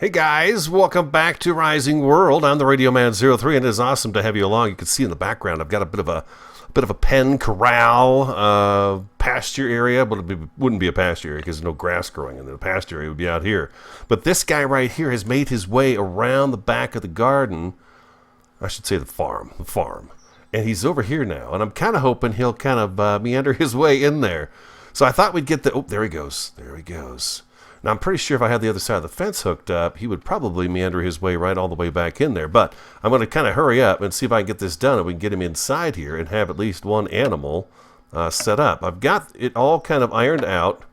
Hey guys, welcome back to Rising World. I'm the Radio Man 03, and it is awesome to have you along. You can see in the background I've got a bit of a pen corral pasture area, but it wouldn't be a pasture area because there's no grass growing in the pasture area. It would be out here. But this guy right here has made his way around the back of the garden. I should say the farm. And he's over here now, and I'm kind of hoping he'll kind of meander his way in there. So I thought we'd get the... Oh, there he goes. Now, I'm pretty sure if I had the other side of the fence hooked up, he would probably meander his way right all the way back in there. But I'm going to kind of hurry up and see if I can get this done and we can get him inside here and have at least one animal set up. I've got it all kind of ironed out.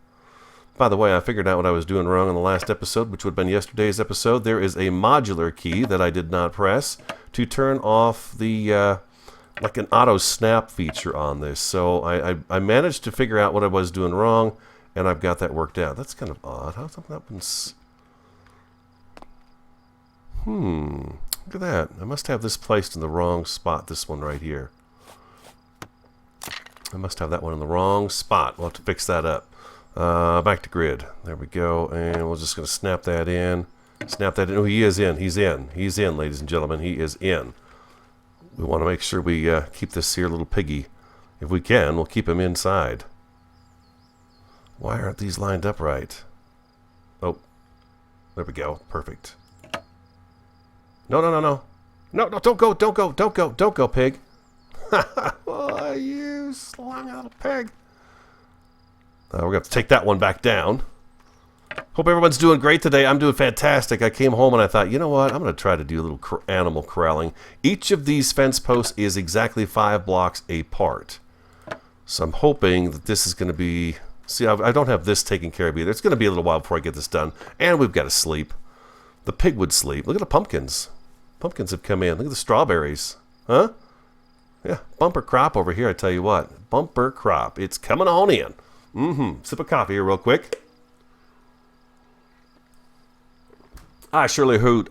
By the way, I figured out what I was doing wrong in the last episode, which would have been yesterday's episode. There is a modular key that I did not press to turn off the... like an auto snap feature on this. So I managed to figure out what I was doing wrong, and I've got that worked out. That's kind of odd. How come that one's... Look at that. I must have this placed in the wrong spot, this one right here. I must have that one in the wrong spot. We'll have to fix that up. Back to grid. There we go. And we're just going to snap that in. Oh, he is in. He's in, ladies and gentlemen. He is in. We want to make sure we keep this here little piggy. If we can, we'll keep him inside. Why aren't these lined up right? Oh, there we go. Perfect. No, don't go, pig. Oh, you slung out a pig. We're going to have to take that one back down. Hope everyone's doing great today. I'm doing fantastic. I came home and I thought, you know what? I'm going to try to do a little animal corralling. Each of these fence posts is exactly 5 blocks apart. So I'm hoping that this is going to be... See, I don't have this taken care of either. It's going to be a little while before I get this done. And we've got to sleep. The pig would sleep. Look at the pumpkins. Pumpkins have come in. Look at the strawberries. Huh? Yeah, bumper crop over here, I tell you what. Bumper crop. It's coming on in. Sip of coffee here real quick. I surely do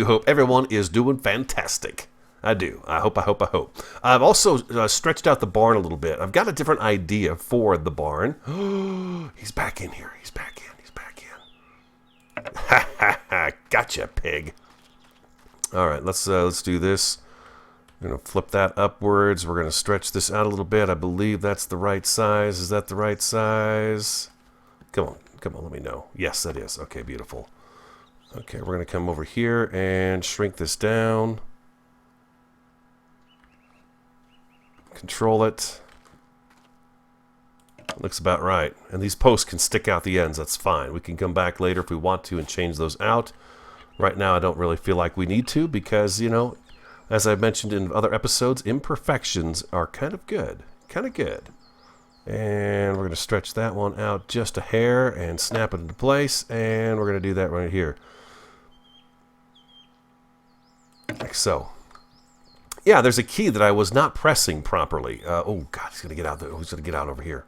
hope everyone is doing fantastic. I do. I hope. I've also stretched out the barn a little bit. I've got a different idea for the barn. He's back in here. He's back in. Ha ha ha! Gotcha, pig. All right, let's do this. We're gonna flip that upwards. We're gonna stretch this out a little bit. I believe that's the right size. Is that the right size? Come on, let me know. Yes, that is. Okay, beautiful. Okay, we're going to come over here and shrink this down. Control it. Looks about right. And these posts can stick out the ends. That's fine. We can come back later if we want to and change those out. Right now, I don't really feel like we need to because, you know, as I've mentioned in other episodes, imperfections are kind of good. And we're going to stretch that one out just a hair and snap it into place. And we're going to do that right here. Like so. Yeah, there's a key that I was not pressing properly. Oh, God, he's going to get out there. He's going to get out over here.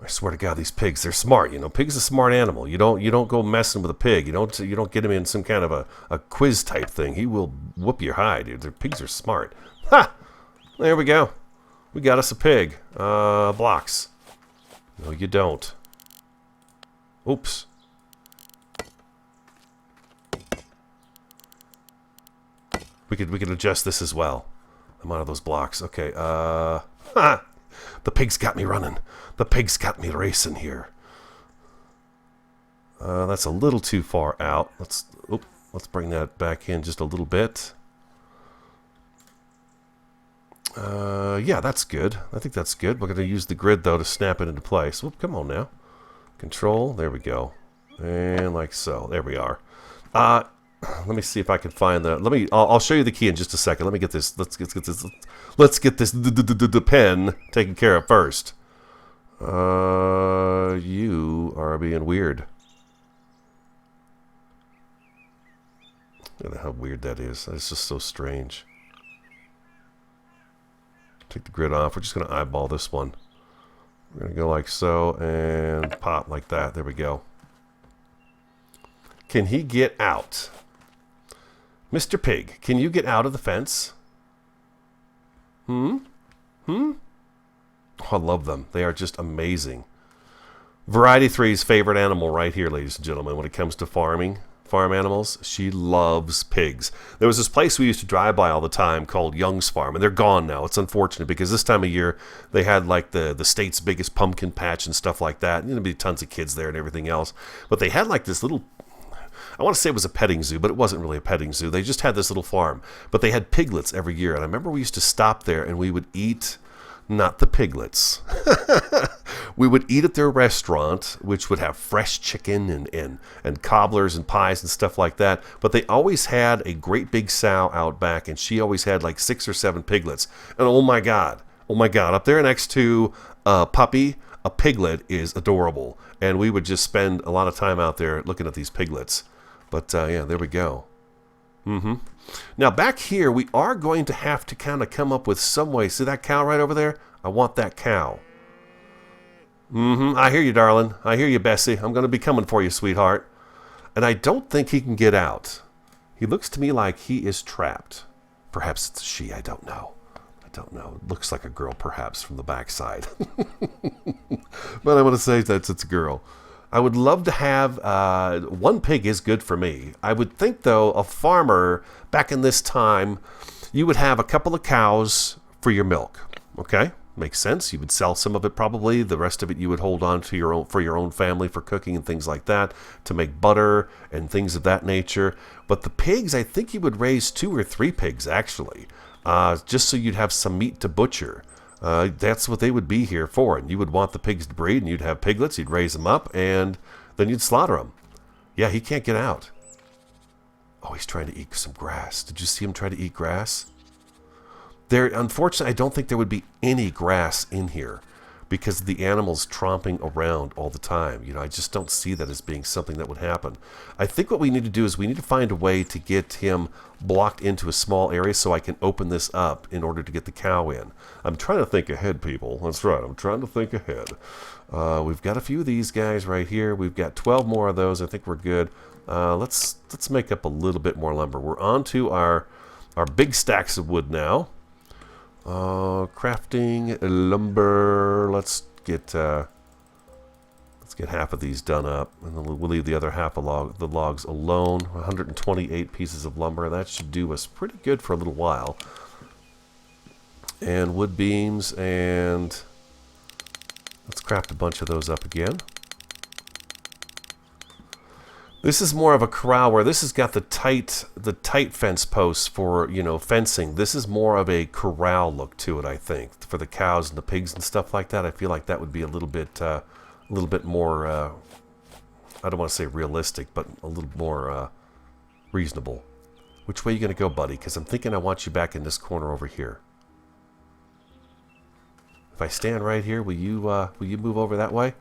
I swear to God, these pigs, they're smart. You know, pig's a smart animal. You don't go messing with a pig. You don't get him in some kind of a quiz type thing. He will whoop your hide. Their pigs are smart. Ha! There we go. We got us a pig. Blocks. No, you don't. Oops. We could adjust this as well. I'm out of those blocks. Okay. Ha! The pig's got me running. The pig's got me racing here. That's a little too far out. Let's bring that back in just a little bit. Yeah, that's good. I think that's good. We're going to use the grid, though, to snap it into place. Whoop, come on now. Control. There we go. And like so. There we are. Let me see if I can find the... I'll show you the key in just a second. Let me get this... Let's get this the pen taken care of first. You are being weird. Look at how weird that is. That's just so strange. Take the grid off. We're just going to eyeball this one. We're going to go like so and pop like that. There we go. Can he get out? Mr. Pig, can you get out of the fence? Oh, I love them. They are just amazing. Variety 3's favorite animal right here, ladies and gentlemen, when it comes to farm animals. She loves pigs. There was this place we used to drive by all the time called Young's Farm, and they're gone now. It's unfortunate because this time of year they had like the state's biggest pumpkin patch and stuff like that. And there'd be tons of kids there and everything else. But they had like this little, I want to say it was a petting zoo, but it wasn't really a petting zoo. They just had this little farm. But they had piglets every year. And I remember we used to stop there and we would eat, not the piglets. We would eat at their restaurant, which would have fresh chicken and cobblers and pies and stuff like that. But they always had a great big sow out back, and she always had like 6 or 7 piglets. And oh my God, up there next to a puppy, a piglet is adorable. And we would just spend a lot of time out there looking at these piglets. But yeah, there we go. Now back here, we are going to have to kind of come up with some way. See that cow right over there? I want that cow. I hear you, darling. I hear you, Bessie. I'm going to be coming for you, sweetheart. And I don't think he can get out. He looks to me like he is trapped. Perhaps it's a she. I don't know. It looks like a girl, perhaps, from the backside. But I'm going to say that it's a girl. I would love to have, 1 pig is good for me. I would think, though, a farmer, back in this time, you would have a couple of cows for your milk. Okay? Makes sense. You would sell some of it probably. The rest of it you would hold on to for your own family for cooking and things like that, to make butter and things of that nature. But the pigs, I think you would raise 2 or 3 pigs, actually, just so you'd have some meat to butcher. That's what they would be here for. And you would want the pigs to breed, and you'd have piglets. You'd raise them up, and then you'd slaughter them. Yeah, he can't get out. Oh, he's trying to eat some grass. Did you see him try to eat grass? Unfortunately, I don't think there would be any grass in here because of the animals tromping around all the time. You know, I just don't see that as being something that would happen. I think what we need to do is we need to find a way to get him blocked into a small area so I can open this up in order to get the cow in. I'm trying to think ahead, people. That's right. I'm trying to think ahead. We've got a few of these guys right here. We've got 12 more of those. I think we're good. Let's make up a little bit more lumber. We're on to our big stacks of wood now. Crafting lumber. Let's get half of these done up, and then we'll leave the other half of the logs alone. 128 pieces of lumber. That should do us pretty good for a little while. And wood beams, and let's craft a bunch of those up again. This is more of a corral where this has got the tight fence posts for, you know, fencing. This is more of a corral look to it, I think, for the cows and the pigs and stuff like that. I feel like that would be a little bit more, I don't want to say realistic, but a little more reasonable. Which way are you going to go, buddy? Because I'm thinking I want you back in this corner over here. If I stand right here, will you move over that way?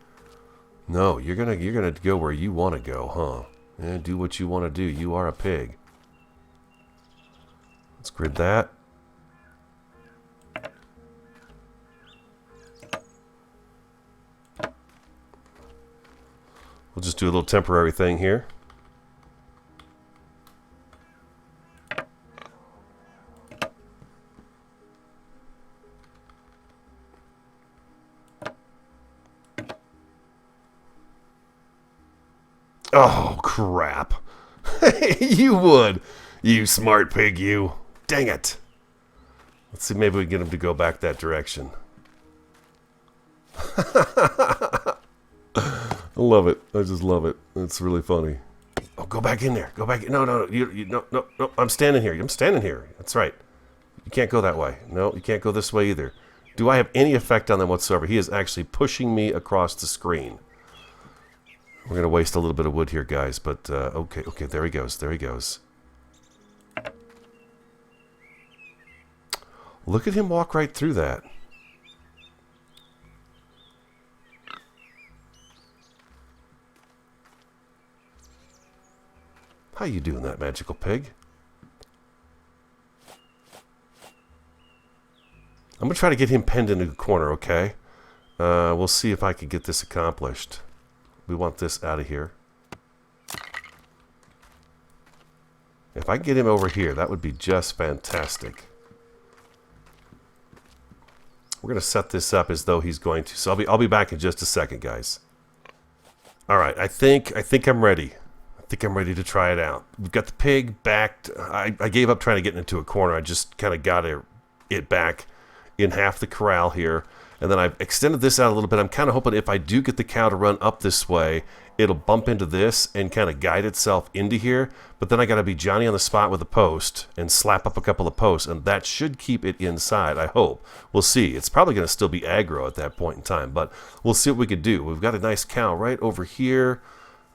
No, you're gonna go where you want to go, huh? Yeah, do what you want to do. You are a pig. Let's grid that. We'll just do a little temporary thing here. Oh, crap. You would. You smart pig, you. Dang it. Let's see, maybe we can get him to go back that direction. I love it. I just love it. It's really funny. Oh, go back in there. Go back. No. No. I'm standing here. That's right. You can't go that way. No, you can't go this way either. Do I have any effect on them whatsoever? He is actually pushing me across the screen. We're going to waste a little bit of wood here, guys, but okay, there he goes. Look at him walk right through that. How you doing that, magical pig? I'm going to try to get him penned into the corner, okay? We'll see if I can get this accomplished. We want this out of here. If I can get him over here, that would be just fantastic. We're going to set this up as though he's going to. So I'll be back in just a second, guys. All right, I think I'm ready. I think I'm ready to try it out. We've got the pig backed. I gave up trying to get into a corner. I just kind of got it back in half the corral here. And then I've extended this out a little bit. I'm kind of hoping if I do get the cow to run up this way, it'll bump into this and kind of guide itself into here. But then I got to be Johnny on the spot with a post and slap up a couple of posts. And that should keep it inside, I hope. We'll see. It's probably going to still be aggro at that point in time. But we'll see what we could do. We've got a nice cow right over here.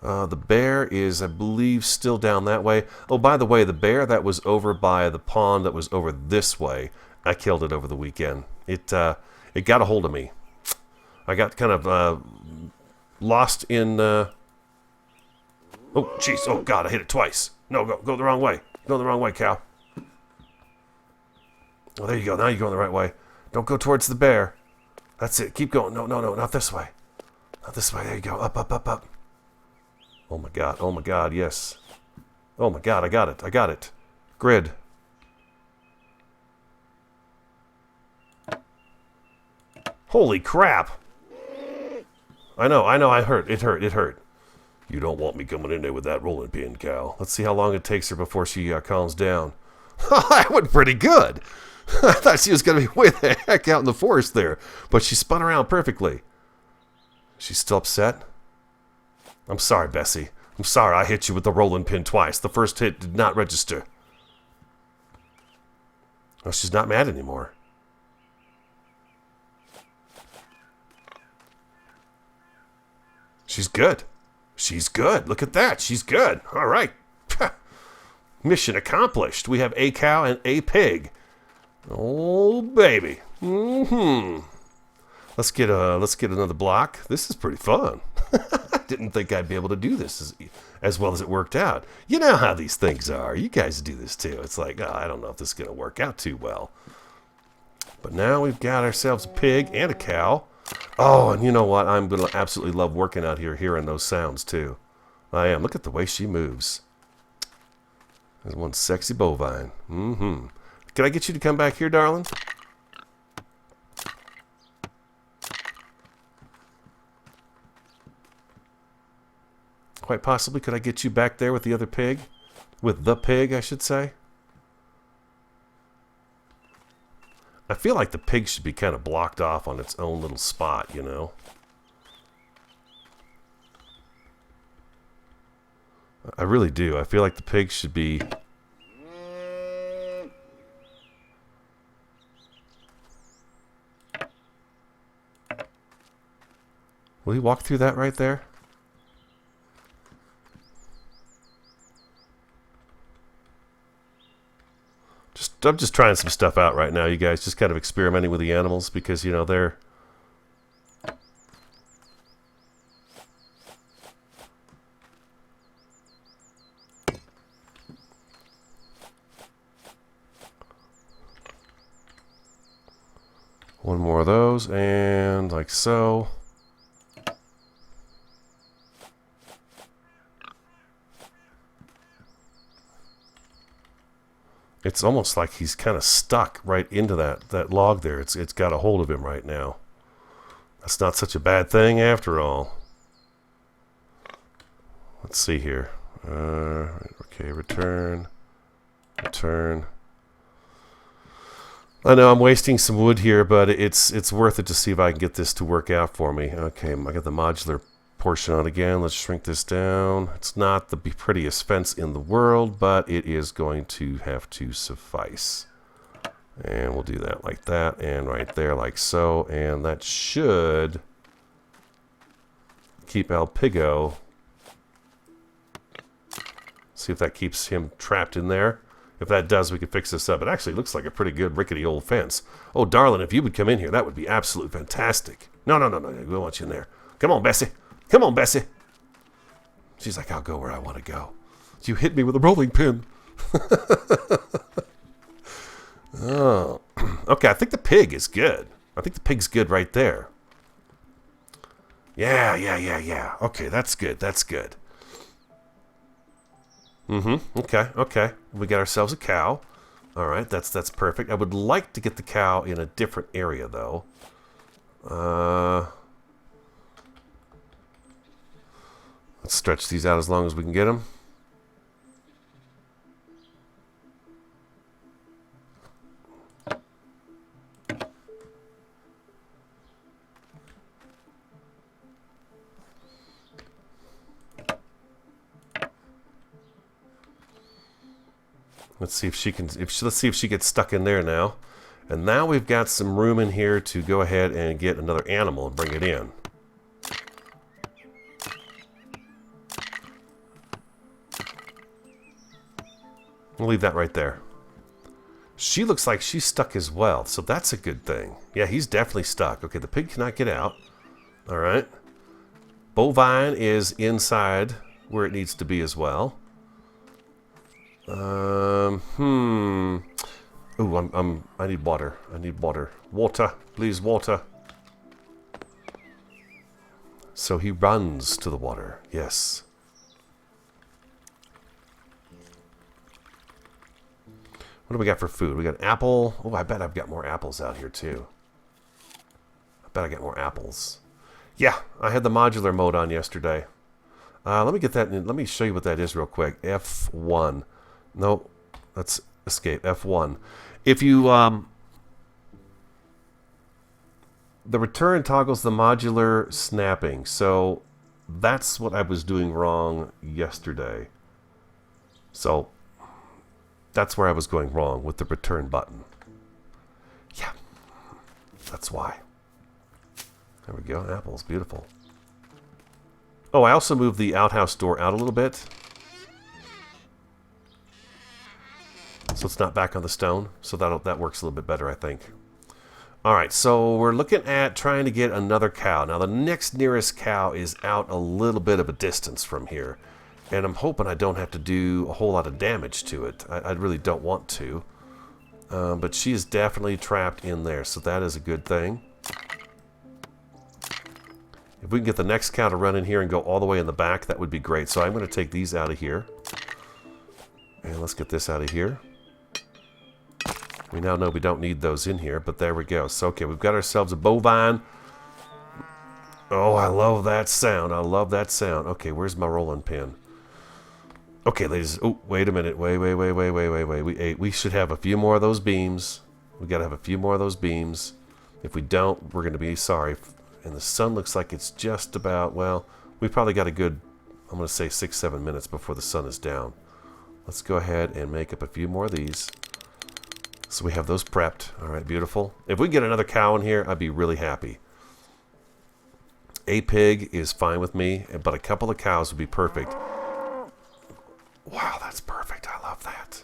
The bear is, I believe, still down that way. Oh, by the way, the bear that was over by the pond that was over this way, I killed it over the weekend. It got a hold of me. I got kind of lost in... Oh, jeez. Oh, God, I hit it twice. No, go the wrong way. Go the wrong way, cow. Oh, there you go. Now you're going the right way. Don't go towards the bear. That's it. Keep going. No, not this way. Not this way. There you go. Up, up, up, up. Oh, my God. Oh, my God. Yes. Oh, my God. I got it. I got it. Grid. Holy crap. I know. It hurt. You don't want me coming in there with that rolling pin, cow. Let's see how long it takes her before she calms down. That went pretty good. I thought she was going to be way the heck out in the forest there. But she spun around perfectly. She's still upset? I'm sorry, Bessie. I'm sorry I hit you with the rolling pin twice. The first hit did not register. Oh, she's not mad anymore. She's good. She's good. Look at that. She's good. All right. Mission accomplished. We have a cow and a pig. Oh, baby. Let's get another block. This is pretty fun. I didn't think I'd be able to do this as well as it worked out. You know how these things are. You guys do this too. It's like, oh, I don't know if this is going to work out too well. But now we've got ourselves a pig and a cow. Oh, and you know what? I'm going to absolutely love working out here, hearing those sounds, too. I am. Look at the way she moves. There's one sexy bovine. Can I get you to come back here, darling? Quite possibly, could I get you back there with the other pig? With the pig, I should say. I feel like the pig should be kind of blocked off on its own little spot, you know? I really do. I feel like the pig should be... Will he walk through that right there? I'm just trying some stuff out right now, you guys. Just kind of experimenting with the animals because, you know, they're... One more of those, and like so. It's almost like he's kind of stuck right into that log there. It's got a hold of him right now. That's not such a bad thing after all. Let's see here. Okay, return. I know I'm wasting some wood here, but it's worth it to see if I can get this to work out for me. Okay, I got the modular portion on again. Let's shrink this down. It's not the prettiest fence in the world, but it is going to have to suffice. And we'll do that like that, and right there like so, and that should keep El Pigo. See if that keeps him trapped in there. If that does, we can fix this up. It actually looks like a pretty good rickety old fence. Oh, darling, if you would come in here, that would be absolutely fantastic. No, we don't want you in there. Come on, Bessie. Come on, Bessie. She's like, I'll go where I want to go. You hit me with a rolling pin. Oh. Okay, I think the pig is good. I think the pig's good right there. Yeah. Okay, that's good. Okay. We got ourselves a cow. All right, that's perfect. I would like to get the cow in a different area, though. stretch these out as long as we can get them. Let's see if she can. Let's see if she gets stuck in there now. And now we've got some room in here to go ahead and get another animal and bring it in. We'll leave that right there. She looks like she's stuck as well, so that's a good thing. Yeah, he's definitely stuck. Okay, the pig cannot get out. All right. Bovine is inside where it needs to be as well. Ooh, I need water. I need water. Water, please, water. So he runs to the water. Yes. What do we got for food? We got an apple. Oh, I bet I've got more apples out here too. I bet I got more apples. Yeah, I had the modular mode on yesterday. Let me get that in. Let me show you what that is real quick. F1. No, let's escape. F1. If you the return toggles the modular snapping. So that's what I was doing wrong yesterday. So that's where I was going wrong with the return button. Yeah, that's why. There we go. Apples, beautiful. Oh, I also moved the outhouse door out a little bit, so it's not back on the stone. So that works a little bit better, I think. All right, so we're looking at trying to get another cow. Now, the next nearest cow is out a little bit of a distance from here, and I'm hoping I don't have to do a whole lot of damage to it. I really don't want to, but she is definitely trapped in there, so that is a good thing. If we can get the next cow to run in here and go all the way in the back, that would be great. So I'm going to take these out of here. And let's get this out of here. We now know we don't need those in here, but there we go. So, okay, we've got ourselves a bovine. Oh, I love that sound. I love that sound. Okay, where's my rolling pin? Okay, ladies. Oh, wait a minute. Wait. We should have a few more of those beams. We got to have a few more of those beams. If we don't, we're going to be sorry. And the sun looks like it's just about, well, we probably got a good, I'm going to say 6-7 minutes before the sun is down. Let's go ahead and make up a few more of these. So we have those prepped. All right, beautiful. If we get another cow in here, I'd be really happy. A pig is fine with me, but a couple of cows would be perfect. Wow, that's perfect. I love that.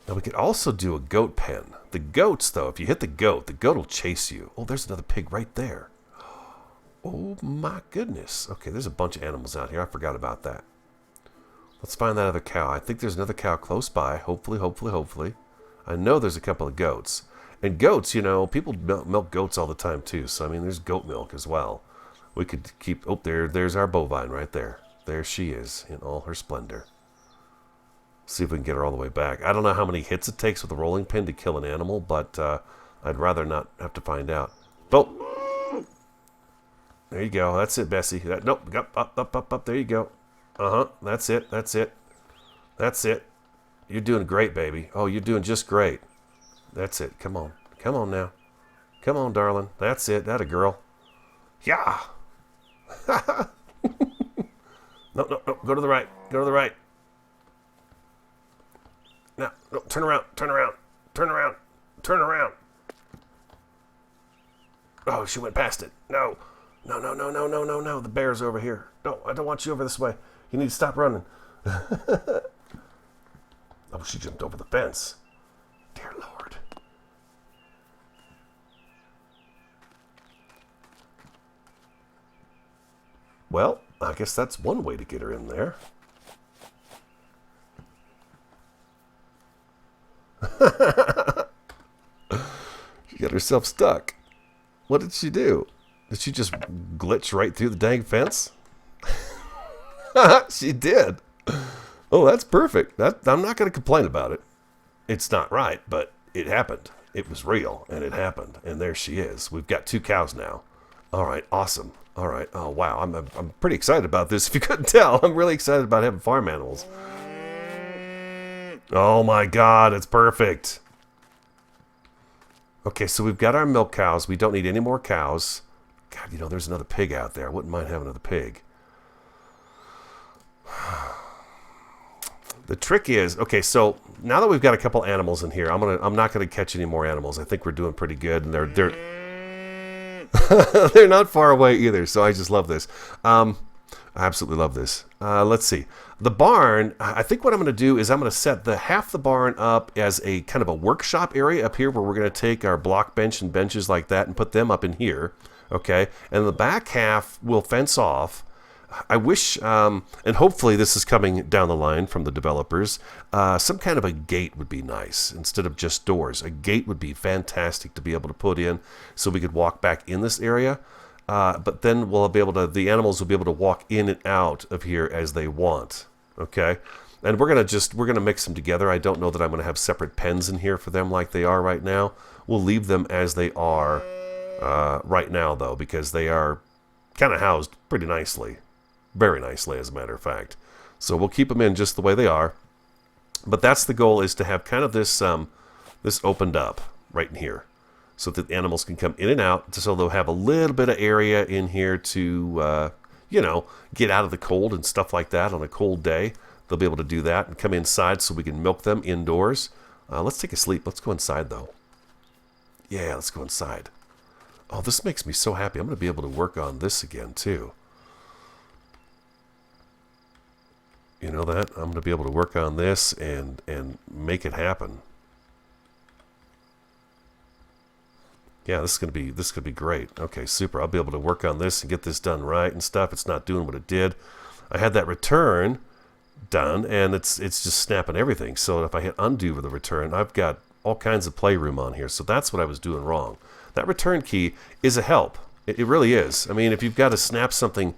Now we could also do a goat pen. The goats, though, if you hit the goat will chase you. Oh, there's another pig right there. Oh, my goodness. Okay, there's a bunch of animals out here. I forgot about that. Let's find that other cow. I think there's another cow close by. Hopefully. I know there's a couple of goats. And goats, you know, people milk goats all the time, too. So, I mean, there's goat milk as well. We could keep... Oh, there's our bovine right there. There she is in all her splendor. See if we can get her all the way back. I don't know how many hits it takes with a rolling pin to kill an animal, but I'd rather not have to find out. Oh! There you go. That's it, Bessie. Nope. Up. There you go. That's it. You're doing great, baby. Oh, you're doing just great. That's it. Come on. Come on now. Come on, darling. That's it. That a girl. Yeah! No. Go to the right. No, turn around. Oh, she went past it. No. The bear's over here. No, I don't want you over this way. You need to stop running. Oh, she jumped over the fence. Dear Lord. Well, I guess that's one way to get her in there. She got herself stuck. What did she do? Did she just glitch right through the dang fence? She did. Oh, that's perfect. I'm not going to complain about it. It's not right, but it happened. It was real, and it happened. And there she is. We've got 2 cows now. All right, awesome. All right. Oh, wow. I'm pretty excited about this. If you couldn't tell, I'm really excited about having farm animals. Oh, my God. It's perfect. Okay, so we've got our milk cows. We don't need any more cows. God, you know, there's another pig out there. I wouldn't mind having another pig. The trick is, okay, so now that we've got a couple animals in here, I'm not gonna catch any more animals. I think we're doing pretty good, and they're they're not far away either. So I just love this. I absolutely love this. Let's see. The barn, I think what I'm going to do is I'm going to set half the barn up as a kind of a workshop area up here where we're going to take our block bench and benches like that and put them up in here. Okay. And the back half will fence off. I wish, and hopefully this is coming down the line from the developers, some kind of a gate would be nice instead of just doors. A gate would be fantastic to be able to put in so we could walk back in this area. But then we'll be able to, the animals will be able to walk in and out of here as they want. Okay. And we're going to mix them together. I don't know that I'm going to have separate pens in here for them like they are right now. We'll leave them as they are right now though, because they are kind of housed pretty nicely. Very nicely, as a matter of fact. So we'll keep them in just the way they are. But that's the goal, is to have kind of this this opened up right in here, so that the animals can come in and out. So they'll have a little bit of area in here to, you know, get out of the cold and stuff like that on a cold day. They'll be able to do that and come inside so we can milk them indoors. Let's take a sleep. Let's go inside, though. Yeah, let's go inside. Oh, this makes me so happy. I'm going to be able to work on this again, too. You know that? I'm going to be able to work on this and make it happen. Yeah, this is going to be great. Okay, super. I'll be able to work on this and get this done right and stuff. It's not doing what it did. I had that return done, and it's just snapping everything. So if I hit undo with the return, I've got all kinds of playroom on here. So that's what I was doing wrong. That return key is a help. It really is. I mean, if you've got to snap something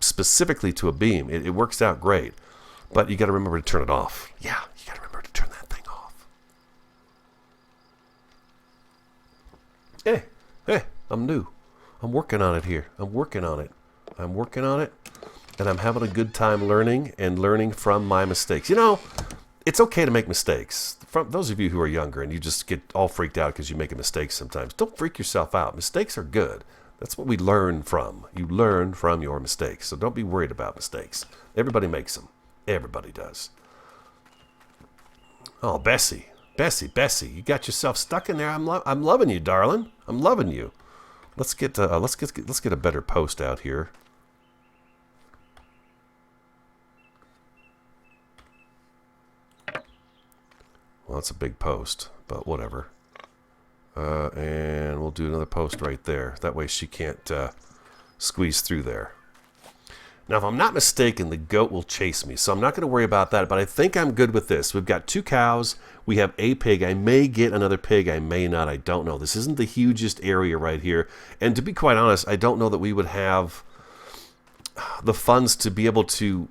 specifically to a beam, it works out great. But you got to remember to turn it off. Yeah, you got to remember to turn that thing off. Hey, I'm new. I'm working on it here. I'm working on it. And I'm having a good time learning from my mistakes. You know, it's okay to make mistakes. From those of you who are younger and you just get all freaked out because you make a mistake sometimes, don't freak yourself out. Mistakes are good. That's what we learn from. You learn from your mistakes. So don't be worried about mistakes. Everybody makes them. Everybody does. Oh, Bessie, you got yourself stuck in there. I'm loving you, darling. I'm loving you. Let's get a better post out here. Well, that's a big post, but whatever. And we'll do another post right there. That way she can't squeeze through there. Now, if I'm not mistaken, the goat will chase me, so I'm not going to worry about that, but I think I'm good with this. We've got 2 cows. We have a pig. I may get another pig. I may not. I don't know. This isn't the hugest area right here. And to be quite honest, I don't know that we would have the funds to be able to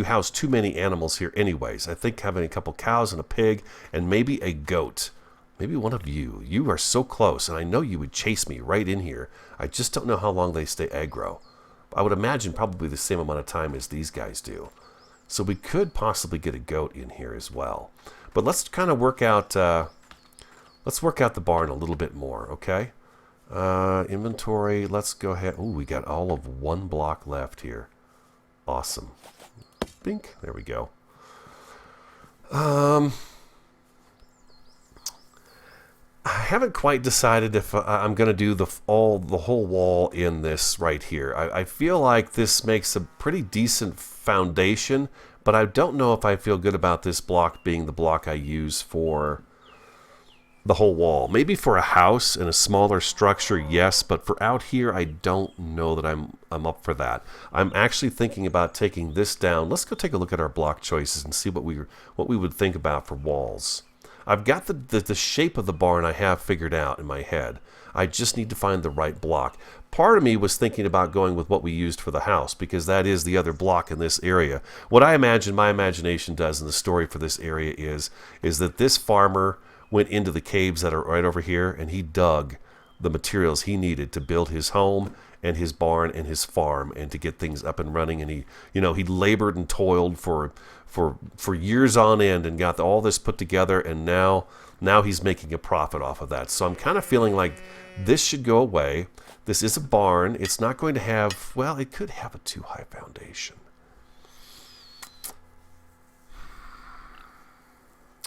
house too many animals here anyways. I think having a couple cows and a pig and maybe a goat. Maybe one of you. You are so close, and I know you would chase me right in here. I just don't know how long they stay aggro. I would imagine probably the same amount of time as these guys do. So we could possibly get a goat in here as well. But let's kind of work out the barn a little bit more, okay? Inventory, let's go ahead. Oh, we got all of 1 block left here. Awesome. Bink, there we go. I haven't quite decided if I'm going to do the whole wall in this right here. I feel like this makes a pretty decent foundation, but I don't know if I feel good about this block being the block I use for the whole wall. Maybe for a house and a smaller structure, yes, but for out here, I don't know that I'm up for that. I'm actually thinking about taking this down. Let's go take a look at our block choices and see what we would think about for walls. I've got the shape of the barn I have figured out in my head. I just need to find the right block. Part of me was thinking about going with what we used for the house, because that is the other block in this area. What I imagine my imagination does in the story for this area is that this farmer went into the caves that are right over here, and he dug the materials he needed to build his home, and his barn and his farm, and to get things up and running. And he, you know, he labored and toiled for years on end and got all this put together, and now he's making a profit off of that. So I'm kind of feeling like this should go away. This is a barn. It's not going to have, well, it could have a too high foundation.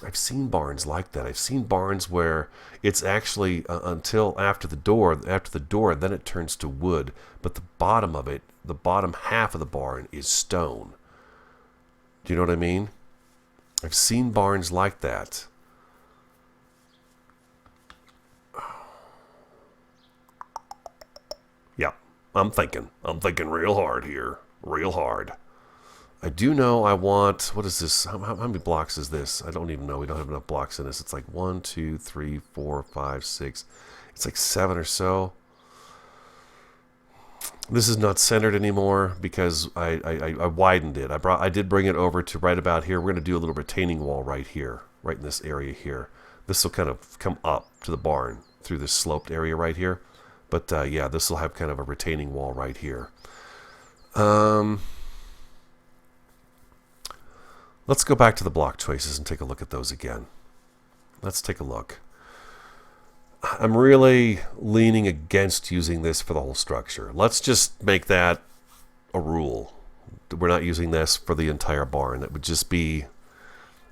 I've seen barns like that. I've seen barns where it's actually until after the door, then it turns to wood. But the bottom of it, the bottom half of the barn is stone. Do you know what I mean? I've seen barns like that. Yeah, I'm thinking real hard here. Real hard. I do know I want, what is this? How many blocks is this? I don't even know. We don't have enough blocks in this. It's like 1, 2, 3, 4, 5, 6. It's like 7 or so. This is not centered anymore because I widened it. I did bring it over to right about here. We're going to do a little retaining wall right here, right in this area here. This will kind of come up to the barn through this sloped area right here. But yeah, this will have kind of a retaining wall right here. Let's go back to the block choices and take a look at those again. Let's take a look. I'm really leaning against using this for the whole structure. Let's just make that a rule. We're not using this for the entire barn. That would just be...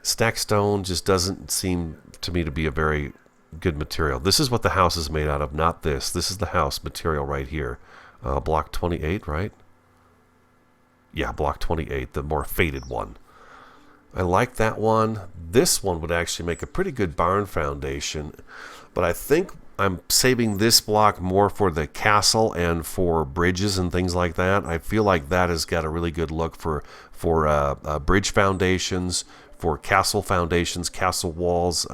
Stacked stone just doesn't seem to me to be a very good material. This is what the house is made out of, not this. This is the house material right here. Block 28, right? Yeah, block 28, the more faded one. I like that one. This one would actually make a pretty good barn foundation, but I think I'm saving this block more for the castle and for bridges and things like that. I feel like that has got a really good look for bridge foundations, for castle foundations, castle walls,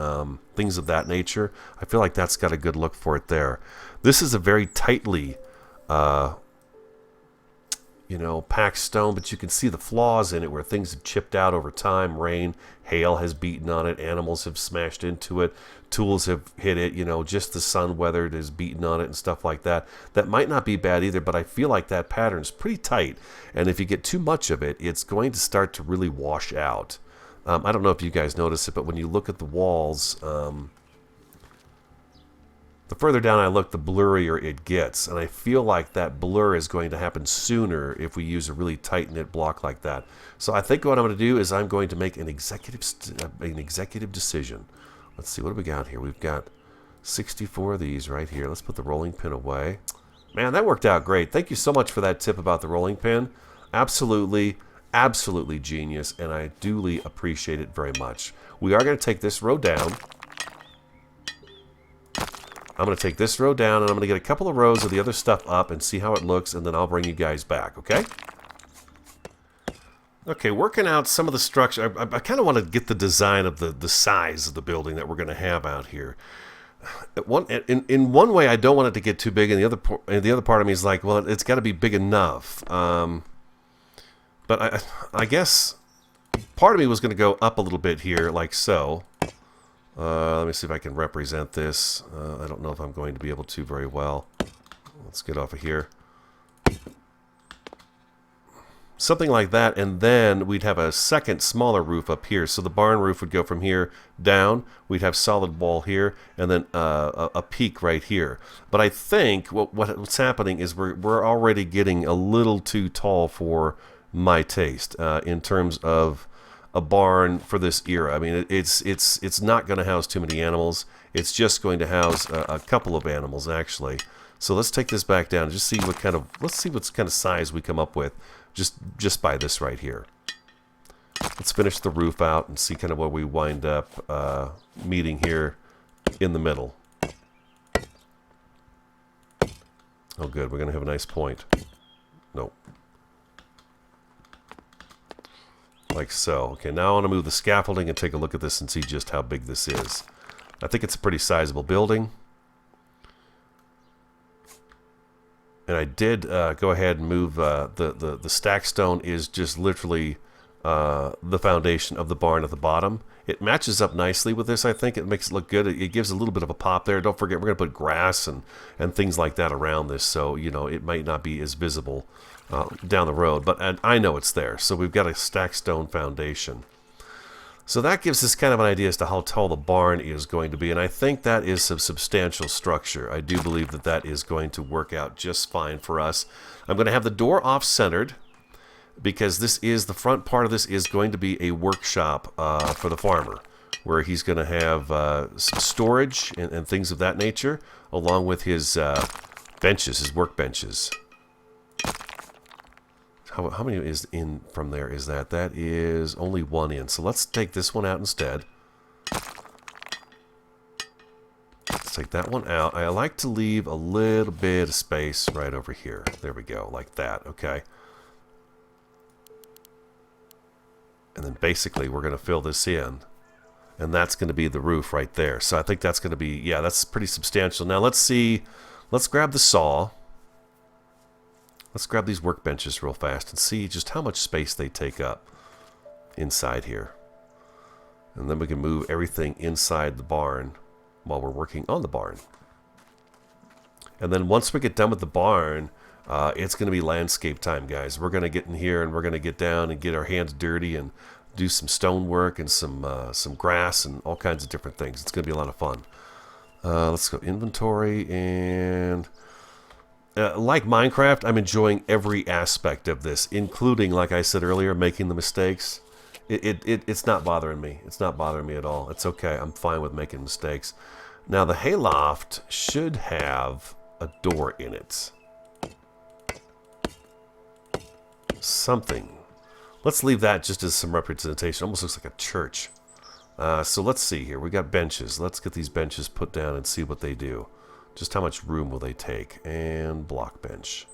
things of that nature. I feel like that's got a good look for it there. This is a very tightly packed stone, but you can see the flaws in it where things have chipped out over time. Rain, hail has beaten on it, animals have smashed into it, tools have hit it, just the sun weathered has beaten on it and stuff like that. That might not be bad either, but I feel like that pattern's pretty tight, and if you get too much of it, it's going to start to really wash out. I don't know if you guys notice it, but when you look at the walls, the further down I look, the blurrier it gets. And I feel like that blur is going to happen sooner if we use a really tight-knit block like that. So I think what I'm going to do is I'm going to make an executive decision. Let's see, what do we got here? We've got 64 of these right here. Let's put the rolling pin away. Man, that worked out great. Thank you so much for that tip about the rolling pin. Absolutely, absolutely genius, and I duly appreciate it very much. We are going to take this row down. I'm going to take this row down, and I'm going to get a couple of rows of the other stuff up and see how it looks, and then I'll bring you guys back, okay? Okay, working out some of the structure. I kind of want to get the design of the size of the building that we're going to have out here. In one way, I don't want it to get too big, and the other part of me is like, well, it's got to be big enough. But I guess part of me was going to go up a little bit here, like so. Let me see if I can represent this. I don't know if I'm going to be able to very well. Let's get off of here. Something like that, and then we'd have a second smaller roof up here. So the barn roof would go from here down. We'd have solid wall here, and then a peak right here. But I think what's happening is we're already getting a little too tall for my taste in terms of a barn for this era. I mean, it's not going to house too many animals. It's just going to house a couple of animals actually. So let's take this back down and just see what kind of size we come up with just by this right here. Let's finish the roof out and see kind of where we wind up meeting here in the middle. Oh, good. We're going to have a nice point. Nope. Like so. Okay, now I want to move the scaffolding and take a look at this and see just how big this is. I think it's a pretty sizable building. And I did go ahead and move the stack stone is just literally the foundation of the barn at the bottom. It matches up nicely with this, I think. It makes it look good. It gives a little bit of a pop there. Don't forget, we're going to put grass and things like that around this, so, you know, it might not be as visible down the road. But I know it's there. So we've got a stacked stone foundation. So that gives us kind of an idea as to how tall the barn is going to be, and I think that is some substantial structure. I do believe that that is going to work out just fine for us. I'm going to have the door off-centered, because this is, the front part of this is going to be a workshop for the farmer, where he's going to have some storage and things of that nature, along with his benches, his work benches. How many is in from there is that? That is only one in. So let's take this one out instead. Let's take that one out. I like to leave a little bit of space right over here. There we go, like that, okay? And then basically we're going to fill this in. And that's going to be the roof right there. So I think that's going to be, yeah, that's pretty substantial. Now let's see, let's grab the saw. Let's grab these workbenches real fast and see just how much space they take up inside here. And then we can move everything inside the barn while we're working on the barn. And then once we get done with the barn, it's going to be landscape time, guys. We're going to get in here and we're going to get down and get our hands dirty and do some stone work and some grass and all kinds of different things. It's going to be a lot of fun. Let's go inventory and... like Minecraft, I'm enjoying every aspect of this, including, like I said earlier, making the mistakes. It's not bothering me. It's not bothering me at all. It's okay. I'm fine with making mistakes. Now, the hayloft should have a door in it. Something. Let's leave that just as some representation. Almost looks like a church. So let's see here. We got benches. Let's get these benches put down and see what they do. Just how much room will they take? And block bench.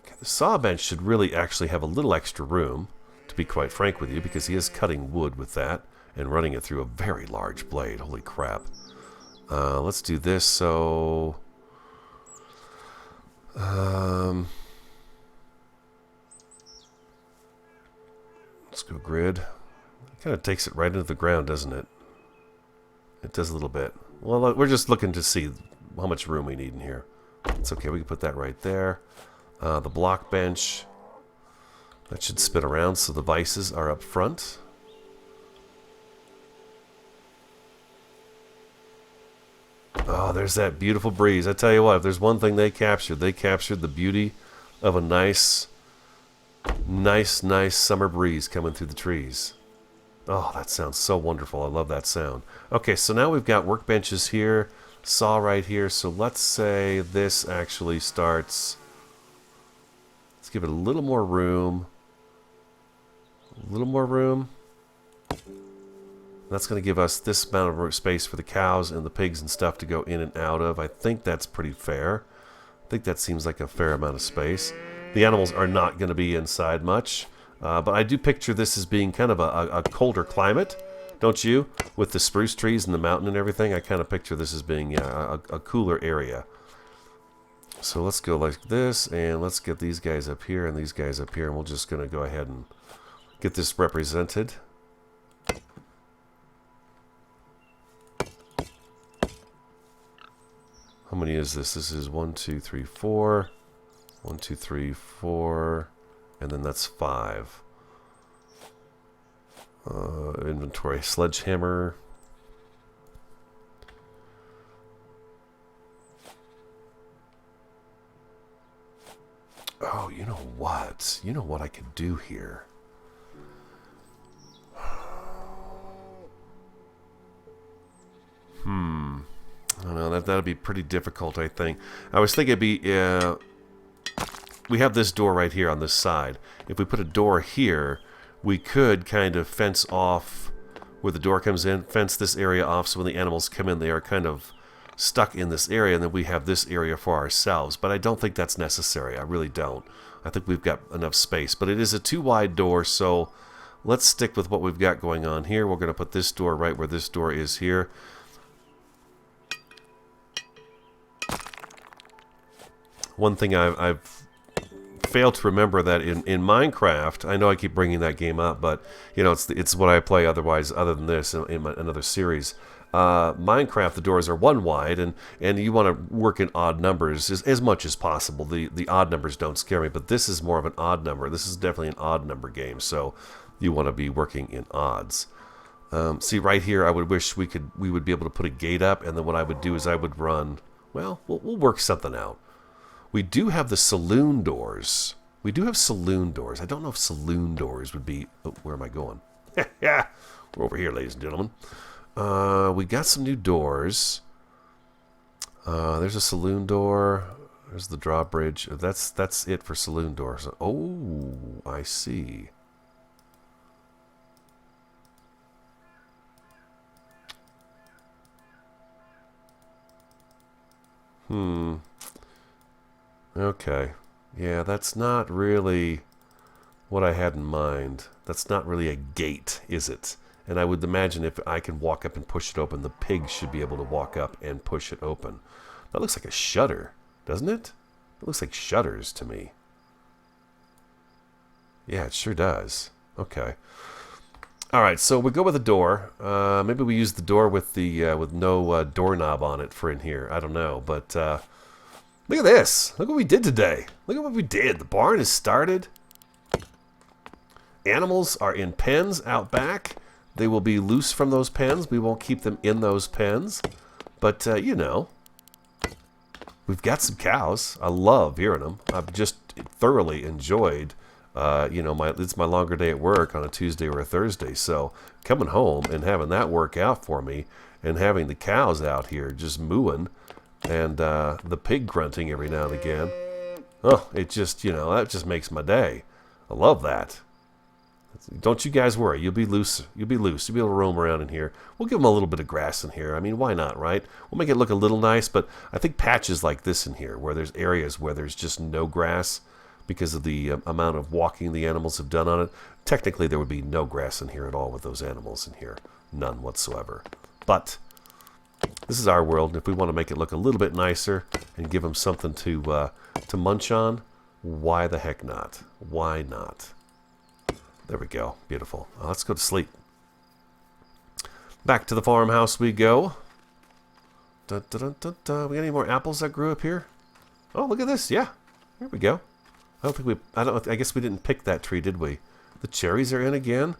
Okay, the saw bench should really actually have a little extra room, to be quite frank with you, because he is cutting wood with that and running it through a very large blade. Holy crap. Let's do this. So... let's go grid. It kind of takes it right into the ground, doesn't it? It does a little bit. Well, we're just looking to see how much room we need in here. It's okay, we can put that right there. The block bench. That should spin around so the vices are up front. Oh, there's that beautiful breeze. I tell you what, if there's one thing they captured the beauty of a nice summer breeze coming through the trees. Oh, that sounds so wonderful. I love that sound. Okay, so now we've got workbenches here, saw right here. So let's say this actually starts... let's give it a little more room. A little more room. That's going to give us this amount of space for the cows and the pigs and stuff to go in and out of. I think that's pretty fair. I think that seems like a fair amount of space. The animals are not going to be inside much. But I do picture this as being kind of a colder climate, don't you? With the spruce trees and the mountain and everything, I kind of picture this as being a cooler area. So let's go like this, and let's get these guys up here and these guys up here, and we're just going to go ahead and get this represented. How many is this? This is 1, 2, 3, 4. 1, 2, 3, 4. And then that's 5. Inventory. Sledgehammer. Oh, you know what? You know what I could do here? I don't know. That'd be pretty difficult, I think. I was thinking it'd be... we have this door right here on this side. If we put a door here, we could kind of fence off where the door comes in, fence this area off so when the animals come in, they are kind of stuck in this area, and then we have this area for ourselves. But I don't think that's necessary. I really don't. I think we've got enough space. But it is a too wide door, so let's stick with what we've got going on here. We're going to put this door right where this door is here. One thing I've fail to remember that in Minecraft, I know I keep bringing that game up, but you know it's what I play otherwise, other than this in another series. Minecraft, the doors are one wide, and you want to work in odd numbers as much as possible. The odd numbers don't scare me, but this is more of an odd number. This is definitely an odd number game, so you want to be working in odds. See right here, I would wish we would be able to put a gate up, and then what I would do is I would run. Well, we'll work something out. We do have the saloon doors. We do have saloon doors. I don't know if saloon doors would be. Oh, where am I going? Yeah, we're over here, ladies and gentlemen. We got some new doors. There's a saloon door. There's the drawbridge. That's it for saloon doors. Oh, I see. Okay. Yeah, that's not really what I had in mind. That's not really a gate, is it? And I would imagine if I can walk up and push it open, the pig should be able to walk up and push it open. That looks like a shutter, doesn't it? It looks like shutters to me. Yeah, it sure does. Okay. All right, so we go with a door. Maybe we use the door with the with no doorknob on it for in here. I don't know, but look at this. Look what we did today. Look at what we did. The barn is started. Animals are in pens out back. They will be loose from those pens. We won't keep them in those pens. But, you know, we've got some cows. I love hearing them. I've just thoroughly enjoyed, you know, it's my longer day at work on a Tuesday or a Thursday. So coming home and having that work out for me and having the cows out here just mooing and the pig grunting every now and again. Oh, it just, you know, that just makes my day. I love that. Don't you guys worry. You'll be loose. You'll be loose. You'll be able to roam around in here. We'll give them a little bit of grass in here. I mean, why not, right? We'll make it look a little nice, but I think patches like this in here, where there's areas where there's just no grass because of the amount of walking the animals have done on it. Technically, there would be no grass in here at all with those animals in here. None whatsoever. But this is our world, and if we want to make it look a little bit nicer and give them something to munch on, why the heck not? Why not? There we go. Beautiful. Let's go to sleep. Back to the farmhouse we go. Dun, dun, dun, dun, dun. We got any more apples that grew up here? Oh, look at this. Yeah. Here we go. I guess we didn't pick that tree, did we? The cherries are in again.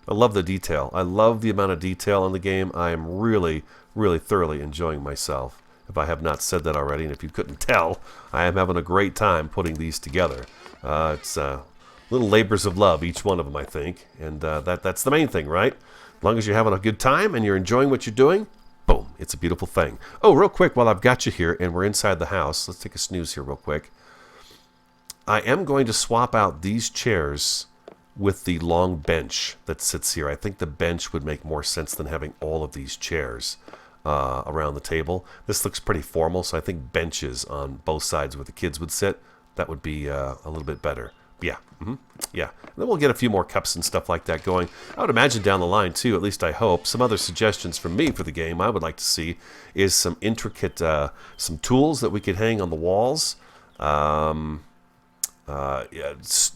I love the detail. I love the amount of detail in the game. I am really, really thoroughly enjoying myself. If I have not said that already, and if you couldn't tell, I am having a great time putting these together. It's little labors of love, each one of them, I think. And that's the main thing, right? As long as you're having a good time and you're enjoying what you're doing, boom, it's a beautiful thing. Oh, real quick, while I've got you here and we're inside the house, let's take a snooze here real quick. I am going to swap out these chairs with the long bench that sits here. I think the bench would make more sense than having all of these chairs around the table. This looks pretty formal, so I think benches on both sides where the kids would sit, that would be a little bit better. Yeah, yeah. And then we'll get a few more cups and stuff like that going. I would imagine down the line, too, at least I hope. Some other suggestions from me for the game I would like to see is some intricate, some tools that we could hang on the walls. Yeah,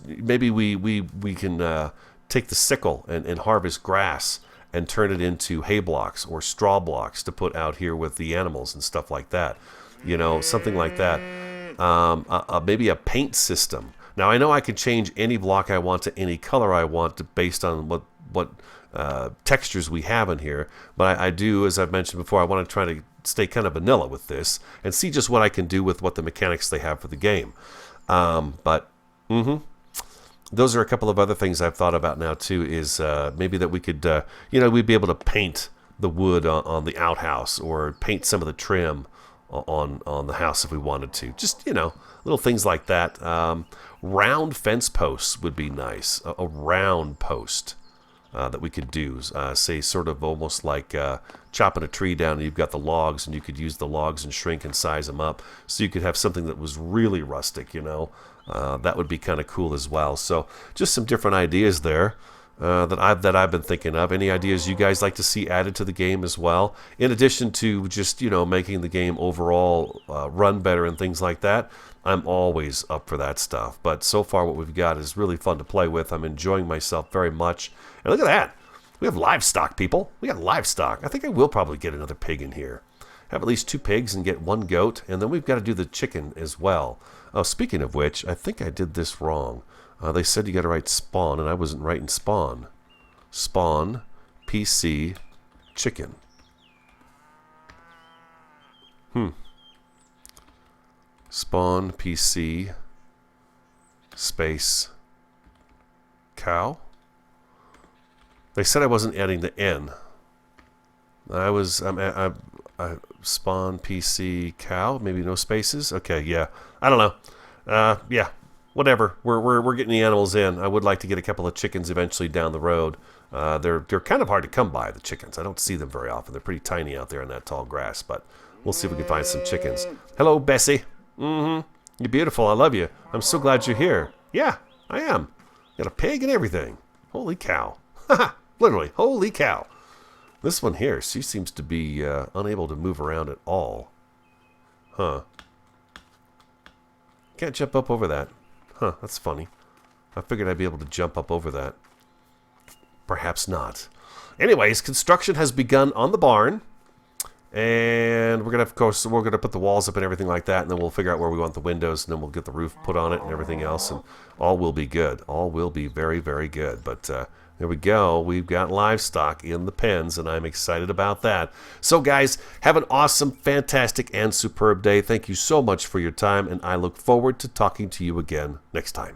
maybe we can take the sickle and harvest grass and turn it into hay blocks or straw blocks to put out here with the animals and stuff like that. You know, something like that. Maybe a paint system. Now, I know I could change any block I want to any color I want based on what textures we have in here. But I do, as I've mentioned before, I want to try to stay kind of vanilla with this and see just what I can do with what the mechanics they have for the game. Those are a couple of other things I've thought about now, too, is maybe that we could, we'd be able to paint the wood on the outhouse or paint some of the trim on the house if we wanted to. Just, little things like that. Round fence posts would be nice. A round post that we could do. Say sort of almost like chopping a tree down and you've got the logs and you could use the logs and shrink and size them up. So you could have something that was really rustic, that would be kind of cool as well. So just some different ideas there. that I've been thinking of. Any ideas you guys like to see added to the game as well? In addition to just making the game overall run better and things like that, I'm always up for that stuff. But so far what we've got is really fun to play with. I'm enjoying myself very much. And look at that. We have livestock, people. We got livestock. I think I will probably get another pig in here. Have at least 2 pigs and get 1 goat. And then we've got to do the chicken as well. Oh, speaking of which, I think I did this wrong. They said you got to write spawn, and I wasn't writing spawn. Spawn, PC, chicken. Spawn, PC, space, cow. They said I wasn't adding the N. I spawn, PC, cow. Maybe no spaces. Okay, yeah. I don't know. Yeah. Whatever. We're getting the animals in. I would like to get a couple of chickens eventually down the road. They're kind of hard to come by, the chickens. I don't see them very often. They're pretty tiny out there in that tall grass, but we'll see if we can find some chickens. Hello, Bessie. You're beautiful. I love you. I'm so glad you're here. Yeah, I am. Got a pig and everything. Holy cow. Literally, holy cow. This one here, she seems to be unable to move around at all. Huh. Can't jump up over that. Huh, that's funny. I figured I'd be able to jump up over that. Perhaps not. Anyways, construction has begun on the barn. And we're going to, of course, we're going to put the walls up and everything like that. And then we'll figure out where we want the windows. And then we'll get the roof put on it and everything else. And all will be good. All will be very, very good. But there we go. We've got livestock in the pens. And I'm excited about that. So, guys, have an awesome, fantastic, and superb day. Thank you so much for your time. And I look forward to talking to you again next time.